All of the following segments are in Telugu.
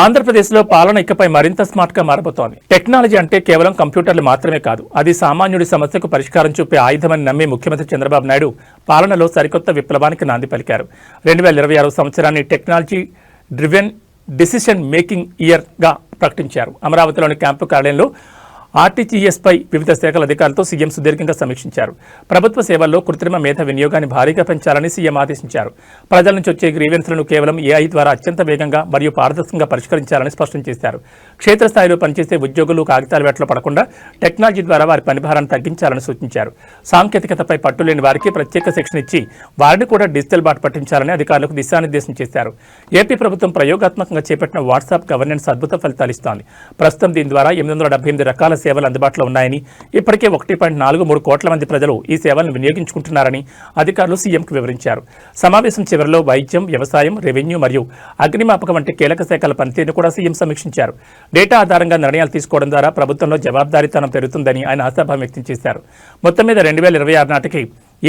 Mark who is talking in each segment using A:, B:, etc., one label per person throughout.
A: ఆంధ్రప్రదేశ్లో పాలన ఇకపై మరింత స్మార్ట్గా మారబోతోంది. టెక్నాలజీ అంటే కేవలం కంప్యూటర్లు మాత్రమే కాదు, అది సామాన్యుడి సమస్యకు పరిష్కారం చూపే ఆయుధమని నమ్మి ముఖ్యమంత్రి చంద్రబాబు నాయుడు పాలనలో సరికొత్త విప్లవానికి నాంది పలికారు. 2026 సంవత్సరాన్ని టెక్నాలజీ డ్రివెన్ డిసిషన్ మేకింగ్ ఇయర్గా ప్రకటించారు. అమరావతిలోని క్యాంపు కార్యాలయంలో ఆర్టీజీఎస్పై వివిధ శాఖల అధికారులతో సీఎం సుదీర్ఘంగా సమీక్షించారు. ప్రభుత్వ సేవల్లో కృత్రిమ మేధ వినియోగాన్ని భారీగా పెంచాలని సీఎం ఆదేశించారు. ప్రజల నుంచి వచ్చే గ్రీవెన్స్లను కేవలం ఏఐ ద్వారా అత్యంత వేగంగా మరియు పారదర్శకంగా పరిష్కరించాలని స్పష్టం చేశారు. క్షేత్రస్థాయిలో పనిచేసే ఉద్యోగులు కాగితాల వేటలో పడకుండా టెక్నాలజీ ద్వారా వారి పనిభారాన్ని తగ్గించాలని సూచించారు. సాంకేతికతపై పట్టులేని వారికి ప్రత్యేక శిక్షణ ఇచ్చి వారిని కూడా డిజిటల్ బాట పట్టించాలని అధికారులకు దిశానిర్దేశం చేశారు. ఏపీ ప్రభుత్వం ప్రయోగాత్మకంగా చేపట్టిన వాట్సాప్ గవర్నెన్స్ అద్భుత ఫలితాలు ఇస్తోంది. ప్రస్తుతం దీని ద్వారా 878 రకాల సేవలు అందుబాటులో ఉన్నాయని, ఇప్పటికే 1.43 కోట్ల మంది ప్రజలు ఈ సేవలను వినియోగించుకుంటున్నారని అధికారులు సీఎంకు వివరించారు. సమావేశం చివరిలో వైద్యం, వ్యవసాయం, రెవెన్యూ మరియు అగ్నిమాపక వంటి కీలక శాఖల పనితీరును కూడా సీఎం సమీక్షించారు. డేటా ఆధారంగా నిర్ణయాలు తీసుకోవడం ద్వారా ప్రభుత్వంలో జవాబుదారీతనం పెరుగుతుందని ఆయన ఆశాభావం వ్యక్తం చేశారు. మొత్తం మీద 2026 నాటికి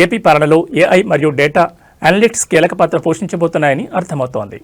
A: ఏపీ పాలనలో ఏఐ మరియు డేటా అనలిటిక్స్ కీలక పాత్ర పోషించబోతున్నాయని అర్థమవుతోంది.